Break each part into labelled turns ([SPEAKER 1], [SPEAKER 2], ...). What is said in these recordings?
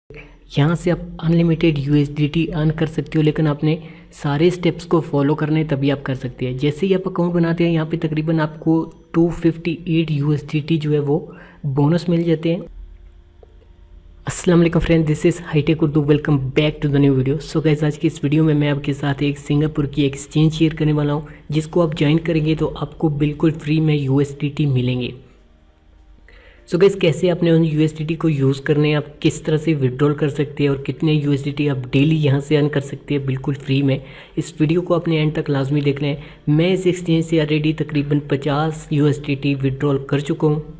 [SPEAKER 1] यहाँ से आप अनलिमिटेड USDT अर्न कर सकते हो, लेकिन आपने सारे स्टेप्स को फॉलो करने तभी आप कर सकते हैं। जैसे ही आप अकाउंट बनाते हैं यहाँ पे तकरीबन आपको 258 USDT जो है वो बोनस मिल जाते हैं। अस्सलाम वालेकुम friend, this is hi tech Urdu. Welcome back to the new video. So guys, आज की इस वीडियो में मैं आपके साथ एक सिंगापुर की एक्सचेंज शेयर करने वाला हूँ, जिसको आप ज्वाइन करेंगे तो आपको बिल्कुल फ्री में USDT मिलेंगे। सो गाइस, कैसे आपने उन USDT को यूज़ करने हैं, आप किस तरह से विड्रॉल कर सकते हैं और कितने USDT आप डेली यहाँ से अर्न कर सकते हैं बिल्कुल फ्री में। इस वीडियो को अपने एंड तक लाजमी देख लें। मैं इस एक्सचेंज से ऑलरेडी तकरीबन 50 USDT विड्रॉल कर चुका हूँ।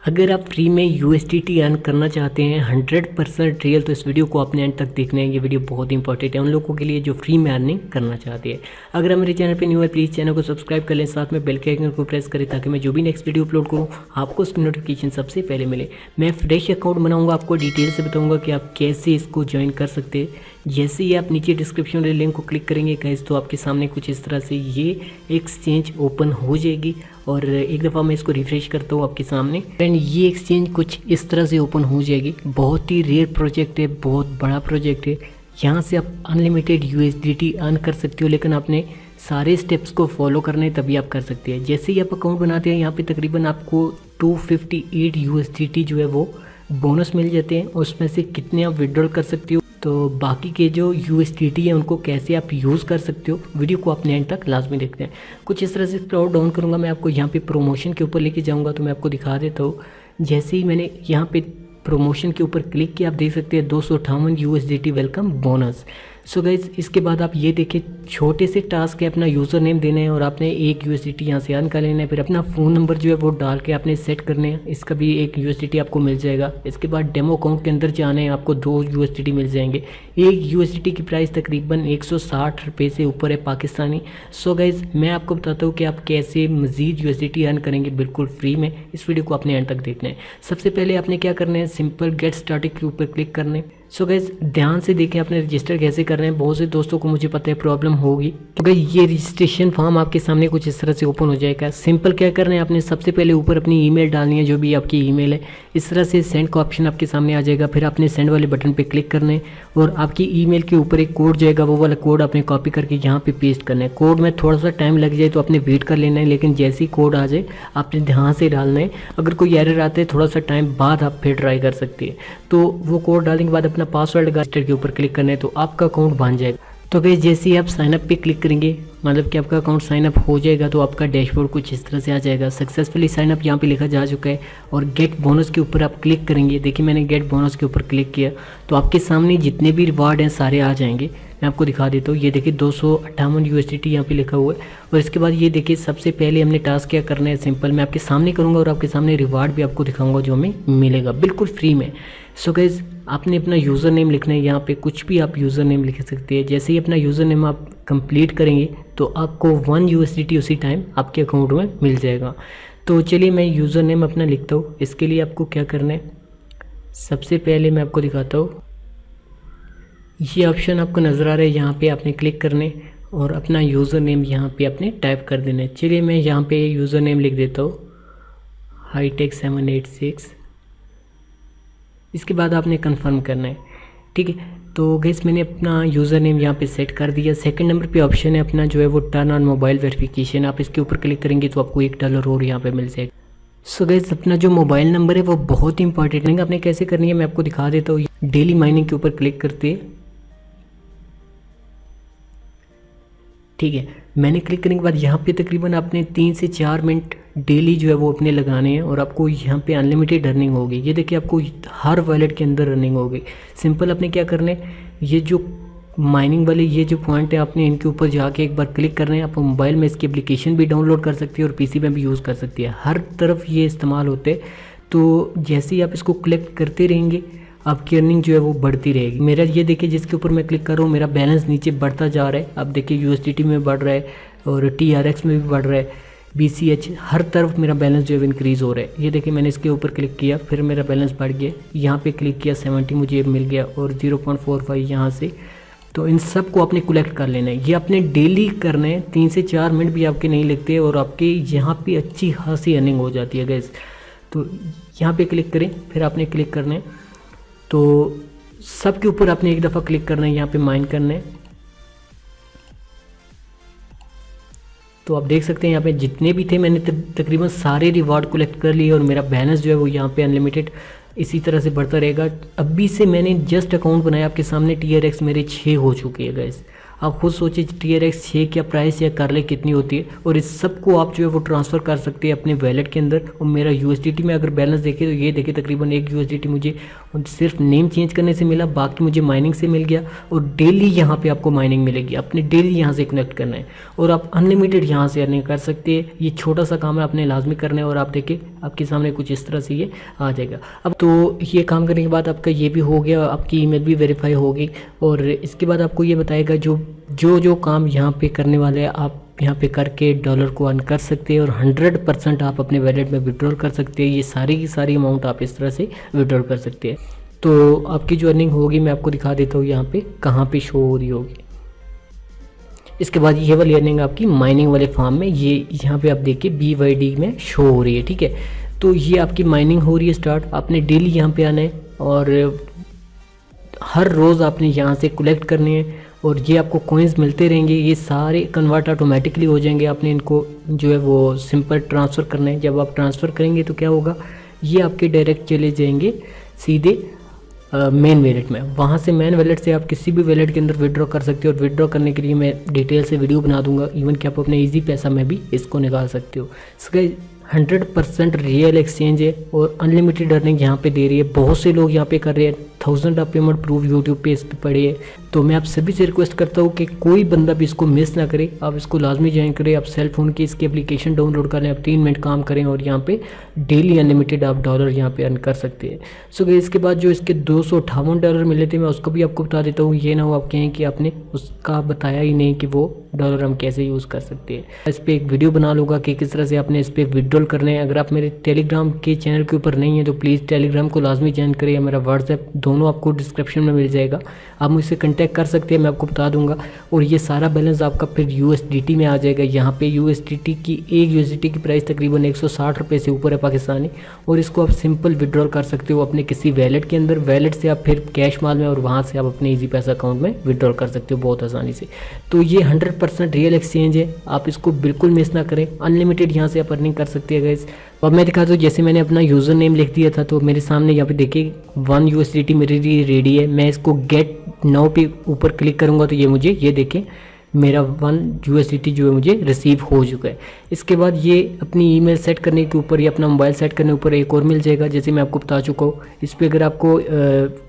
[SPEAKER 1] अगर आप फ्री में USDT अर्न करना चाहते हैं 100% रियल, तो इस वीडियो को अपने एंड तक देखना है। ये वीडियो बहुत इंपॉर्टेंट है उन लोगों के लिए जो फ्री में अर्निंग करना चाहते हैं। अगर आप मेरे चैनल पे न्यू है, प्लीज़ चैनल को सब्सक्राइब कर लें, साथ में बेल के आइकन को प्रेस करें ताकि मैं जो भी नेक्स्ट वीडियो अपलोड करूँ आपको उसकी नोटिफिकेशन सबसे पहले मिले। मैं फ्रेश अकाउंट बनाऊँगा, आपको डिटेल से बताऊँगा कि आप कैसे इसको ज्वाइन कर सकते हैं। जैसे ही आप नीचे डिस्क्रिप्शन वाले लिंक को क्लिक करेंगे गाइस, तो आपके सामने कुछ इस तरह से ये एक्सचेंज ओपन हो जाएगी। और एक दफ़ा मैं इसको रिफ्रेश करता हूँ आपके सामने फ्रेंड, ये एक्सचेंज कुछ इस तरह से ओपन हो जाएगी। बहुत ही रेयर प्रोजेक्ट है, बहुत बड़ा प्रोजेक्ट है। यहाँ से आप अनलिमिटेड USDT अर्न कर सकते हो, लेकिन आपने सारे स्टेप्स को फॉलो करने तभी आप कर सकते हैं। जैसे ही आप अकाउंट बनाते हैं यहाँ पे तकरीबन आपको 258 USDT जो है वो बोनस मिल जाते हैं। उसमें से कितने आप विड्रॉल कर सकते हो, तो बाकी के जो USDT है उनको कैसे आप यूज़ कर सकते हो, वीडियो को अपने एंड तक लाजमी देखते हैं। कुछ इस तरह से स्क्रॉल डाउन करूँगा, मैं आपको यहाँ पे प्रमोशन के ऊपर लेके जाऊँगा, तो मैं आपको दिखा देता हूँ। जैसे ही मैंने यहाँ पे प्रमोशन के ऊपर क्लिक किया, आप देख सकते हैं 258 USDT welcome bonus. So guys, इसके बाद आप ये देखिए, छोटे से टास्क है, अपना यूज़र नेम देना है और आपने 1 USDT यहाँ से अर्न कर लेना है। फिर अपना फ़ोन नंबर जो है वो डाल के आपने सेट करने हैं, इसका भी 1 USDT आपको मिल जाएगा। इसके बाद डेमो अकाउंट के अंदर जाने हैं, आपको 2 USDT मिल जाएंगे। 1 USDT की प्राइस तकरीबन 160 रुपये से ऊपर है पाकिस्तानी। सो गाइज, मैं आपको बताता हूँ कि आप कैसे मज़ीद USDT अर्न करेंगे बिल्कुल फ्री में। इस वीडियो को अपने एंड तक देखना है। सबसे पहले आपने क्या करना है, सिंपल गेट स्टार्टेड के ऊपर क्लिक करना है। सो गाइस, ध्यान से देखें आपने रजिस्टर कैसे कर रहे हैं। बहुत से दोस्तों को मुझे पता है प्रॉब्लम होगी। तो गाइस, ये रजिस्ट्रेशन फॉर्म आपके सामने कुछ इस तरह से ओपन हो जाएगा। सिंपल क्या करना है, आपने सबसे पहले ऊपर अपनी ईमेल डालनी है, जो भी आपकी ईमेल है। इस तरह से सेंड का ऑप्शन आपके सामने आ जाएगा। फिर आपने सेंड वाले बटन पे क्लिक करना है और आपकी ईमेल के ऊपर एक कोड जाएगा, वो वाला कोड आपने कॉपी करके यहाँ पे पेस्ट करना है। कोड में थोड़ा सा टाइम लग जाए तो आपने वेट कर लेना है, लेकिन जैसे ही कोड आ जाए आपने ध्यान से डालना है। अगर कोई एरर आता है थोड़ा सा टाइम बाद आप फिर ट्राई कर सकते हैं। तो वो कोड डालने के बाद अपना पासवर्ड के ऊपर क्लिक करना है, तो आपका अकाउंट बन जाएगा। तो गाइस, जैसे ही आप साइन अप पे क्लिक करेंगे, मतलब कि आपका अकाउंट साइन अप हो जाएगा, तो आपका डैशबोर्ड कुछ इस तरह से आ जाएगा। सक्सेसफुली साइन अप यहाँ पे लिखा जा चुका है। और गेट बोनस के ऊपर आप क्लिक करेंगे। देखिए, मैंने गेट बोनस के ऊपर क्लिक किया तो आपके सामने जितने भी रिवार्ड हैं सारे आ जाएंगे। मैं आपको दिखा देता हूँ। ये देखिए 258 USDT यहाँ पे लिखा हुआ है। और इसके बाद ये देखिए, सबसे पहले हमने टास्क क्या करना है, सिंपल मैं आपके सामने करूँगा और आपके सामने रिवार्ड भी आपको दिखाऊंगा जो हमें मिलेगा बिल्कुल फ्री में। सो गाइस, आपने अपना यूज़र नेम लिखना है। यहाँ पे कुछ भी आप यूज़र नेम लिख सकते हैं। जैसे ही अपना यूज़र नेम आप कंप्लीट करेंगे तो आपको 1 USDT उसी टाइम आपके अकाउंट में मिल जाएगा। तो चलिए मैं यूज़र नेम अपना लिखता हूँ। इसके लिए आपको क्या करना है, सबसे पहले मैं आपको दिखाता हूँ। ये ऑप्शन आपको नज़र आ रहा है, यहाँ पे आपने क्लिक करने और अपना यूज़र नेम यहाँ पे आपने टाइप कर देना है। चलिए मैं यहाँ पे यूज़र नेम लिख देता हूँ, हाईटेक 786। इसके बाद आपने कंफर्म करना है, ठीक है। तो गाइस, मैंने अपना यूज़र नेम यहाँ पे सेट कर दिया। सेकंड नंबर पे ऑप्शन है अपना जो है वो टर्न ऑन मोबाइल वेरिफिकेशन। आप इसके ऊपर क्लिक करेंगे तो आपको $1 और यहाँ पे मिल जाएगा। सो गाइस, अपना जो मोबाइल नंबर है वो बहुत इंपॉर्टेंट है। आपने कैसे करनी है मैं आपको दिखा देता हूँ। डेली माइनिंग के ऊपर क्लिक करते हैं, ठीक है। मैंने क्लिक करने के बाद यहाँ पे तकरीबन आपने 3 से 4 मिनट डेली जो है वो अपने लगाने हैं और आपको यहाँ पे अनलिमिटेड अर्निंग होगी। ये देखिए, आपको हर वॉलेट के अंदर अर्निंग होगी। सिंपल आपने क्या करना है, ये जो माइनिंग वाले ये जो पॉइंट है आपने इनके ऊपर जाके एक बार क्लिक करना है। आप मोबाइल में इसकी एप्लीकेशन भी डाउनलोड कर सकते हैं और PC में भी यूज़ कर सकते हैं। हर तरफ ये इस्तेमाल होते हैं। तो जैसे ही आप इसको कलेक्ट करते रहेंगे आपकी अर्निंग जो है वो बढ़ती रहेगी। मेरा ये देखिए, जिसके ऊपर मैं क्लिक कर रहा हूँ मेरा बैलेंस नीचे बढ़ता जा रहा है। आप देखिए USDT में बढ़ रहा है और TRX में भी बढ़ रहा है, BCH, हर तरफ मेरा बैलेंस जो है इंक्रीज़ हो रहा है। ये देखिए, मैंने इसके ऊपर क्लिक किया, फिर मेरा बैलेंस बढ़ गया। यहाँ पे क्लिक किया, 70 मुझे मिल गया और 0.45 यहाँ से। तो इन सब को आपने कलेक्ट कर लेना है। ये आपने डेली करना है, 3 से 4 मिनट भी आपके नहीं लगते और आपके यहाँ पे अच्छी खासी अर्निंग हो जाती है गाइस। तो यहाँ पे क्लिक करें, फिर आपने क्लिक करना है तो सबके ऊपर आपने एक दफ़ा क्लिक करना है, यहाँ पे माइन करना है। तो आप देख सकते हैं यहाँ पे जितने भी थे मैंने तकरीबन सारे रिवार्ड कलेक्ट कर लिए और मेरा बैलेंस जो है वो यहाँ पे अनलिमिटेड इसी तरह से बढ़ता रहेगा। अभी से मैंने जस्ट अकाउंट बनाया, आपके सामने TRX मेरे 6 हो चुके हैं गाइस। आप खुद सोचिए TRX 6 क्या प्राइस या कर ले कितनी होती है, और इस सब को आप जो है वो ट्रांसफ़र कर सकते हैं अपने वैलेट के अंदर। और मेरा USDT में अगर बैलेंस देखें तो ये देखिए तकरीबन 1 USDT मुझे सिर्फ नेम चेंज करने से मिला, बाकी मुझे माइनिंग से मिल गया। और डेली यहाँ पे आपको माइनिंग मिलेगी, आपने डेली यहाँ से कनेक्ट करना है और आप अनलिमिटेड यहाँ से अर्निंग कर सकते हैं। ये छोटा सा काम है, आपने लाजमी करना है और आप देखिए आपके सामने कुछ इस तरह से ये आ जाएगा। अब तो ये काम करने के बाद आपका ये भी हो गया, आपकी ईमेल भी वेरीफाई होगी और इसके बाद आपको ये बताएगा जो काम यहाँ पे करने वाले हैं आप यहाँ पे करके डॉलर को अर्न कर सकते हैं और 100% आप अपने वैलेट में विड्रॉल कर सकते हैं। ये सारी की सारी अमाउंट आप इस तरह से विड्रॉल कर सकते हैं। तो आपकी जो अर्निंग होगी मैं आपको दिखा देता हूँ यहाँ पे कहाँ पे शो हो रही होगी। इसके बाद ये वाली अर्निंग आपकी माइनिंग वाले फार्म में ये यहाँ पे आप देखिए BYD में शो हो रही है, ठीक है। तो ये आपकी माइनिंग हो रही है स्टार्ट। आपने डेली यहाँ पे आना है और हर रोज़ आपने यहाँ से कलेक्ट करने हैं और ये आपको कॉइन्स मिलते रहेंगे। ये सारे कन्वर्ट ऑटोमेटिकली हो जाएंगे, आपने इनको जो है वो सिंपल ट्रांसफ़र करना है। जब आप ट्रांसफ़र करेंगे तो क्या होगा, ये आपके डायरेक्ट चले जाएंगे सीधे मेन वैलेट में। वहाँ से मेन वैलेट से आप किसी भी वैलेट के अंदर विड्रॉ कर सकते हो और विड्रॉ करने के लिए मैं डिटेल से वीडियो बना दूंगा। इवन कि आप अपने ईजी पैसा में भी इसको निकाल सकते हो। इसका 100% रियल एक्सचेंज है और अनलिमिटेड अर्निंग यहाँ पे दे रही है। बहुत से लोग यहाँ पे कर रहे हैं, 1000 ऑफ पेमेंट प्रूफ यूट्यूब पे इस पे पड़े है। तो मैं आप सभी से रिक्वेस्ट करता हूँ कि कोई बंदा भी इसको मिस ना करे, आप इसको लाजमी ज्वाइन करें। आप सेल फ़ोन की इसकी एप्लीकेशन डाउनलोड कर लें, आप 3 मिनट काम करें और यहाँ पे डेली अनलिमिटेड आप डॉलर यहाँ पे अर्न कर सकते हैं। सो इसके बाद जो इसके $258 मिले थे मैं उसको भी आपको बता देता हूँ। ये ना हो आप कहें कि आपने उसका बताया ही नहीं कि वो डॉलर हम कैसे यूज़ कर सकते हैं। इस पर एक वीडियो बना लूँगा कि किस तरह से आपने इस पर विड्रॉल करने हैं। अगर आप मेरे टेलीग्राम के चैनल के ऊपर नहीं है तो प्लीज़ टेलीग्राम को लाजमी ज्वाइन करें या मेरा व्हाट्सएप, दोनों आपको डिस्क्रिप्शन में मिल जाएगा। आप मुझसे कांटेक्ट कर सकते हैं, मैं आपको बता दूंगा। और ये सारा बैलेंस आपका फिर USDT में आ जाएगा। यहाँ पे USDT की एक USDT की प्राइस तकरीबन 160 रुपये से ऊपर है पाकिस्तानी, और इसको आप सिंपल विड्रॉल कर सकते हो अपने किसी वैलेट के अंदर। वैलेट से आप फिर कैश माल में और वहाँ से आप अपने ईजी पैसा अकाउंट में विड्रॉल कर सकते हो बहुत आसानी से। तो ये 100% रियल एक्सचेंज है, आप इसको बिल्कुल मिस ना करें। अनलिमिटेड यहाँ से आप अर्निंग कर सकते हैं गाइस। अब मैं दिखाता हूँ, जैसे मैंने अपना यूज़र नेम लिख दिया था तो मेरे सामने यहाँ पे देखिए 1 USDT मेरे लिए रेडी है। मैं इसको गेट नाउ पे ऊपर क्लिक करूँगा तो ये मुझे ये देखें मेरा 1 USDT जो है मुझे रिसीव हो चुका है। इसके बाद ये अपनी ईमेल सेट करने के ऊपर या अपना मोबाइल सेट करने के ऊपर एक और मिल जाएगा, जैसे मैं आपको बता चुका हूँ। इस पर अगर आपको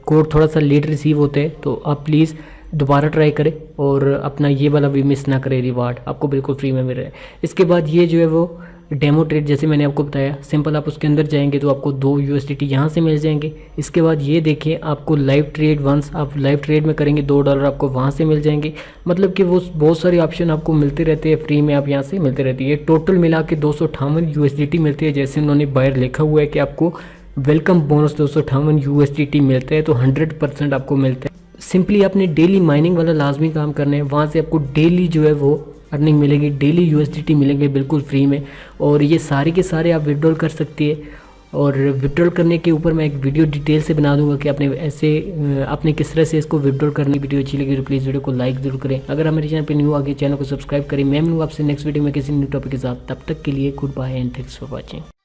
[SPEAKER 1] कोड थोड़ा सा लेट रिसीव होता है तो आप प्लीज़ दोबारा ट्राई करें और अपना ये वाला भी मिस ना करें, रिवार्ड आपको बिल्कुल फ्री में मिल रहा है। इसके बाद ये जो है वो डेमो ट्रेड जैसे मैंने आपको बताया, सिंपल आप उसके अंदर जाएंगे तो आपको 2 USDT यहाँ से मिल जाएंगे। इसके बाद ये देखिए आपको लाइव ट्रेड, वंस आप लाइव ट्रेड में करेंगे $2 आपको वहाँ से मिल जाएंगे। मतलब कि वो बहुत सारे ऑप्शन आपको मिलते रहते हैं फ्री में, आप यहाँ से मिलते रहती है। टोटल मिला के 258 USDT मिलती है। जैसे उन्होंने बाहर लिखा हुआ है कि आपको वेलकम बोनस 258 USDT मिलते हैं, तो 100% आपको मिलता है। सिंपली आपने डेली माइनिंग वाला लाजमी काम करना है, वहाँ से आपको डेली जो है वो अर्निंग मिलेगी, डेली USDT मिलेंगे बिल्कुल फ्री में। और ये सारे के सारे आप विड्रॉल कर सकते हैं। और विड्रॉल करने के ऊपर मैं एक वीडियो डिटेल से बना दूंगा कि आपने किस तरह से इसको विड्रॉल करनी। वीडियो अच्छी लगी तो प्लीज़ वीडियो को लाइक जरूर करें। अगर हमारे चैनल पर न्यू आगे चैनल को सब्सक्राइब करें। मैं मिलूंगा आपसे नेक्स्ट वीडियो में किसी न्यू टॉपिक के साथ। तब तक के लिए good bye and thanks for watching.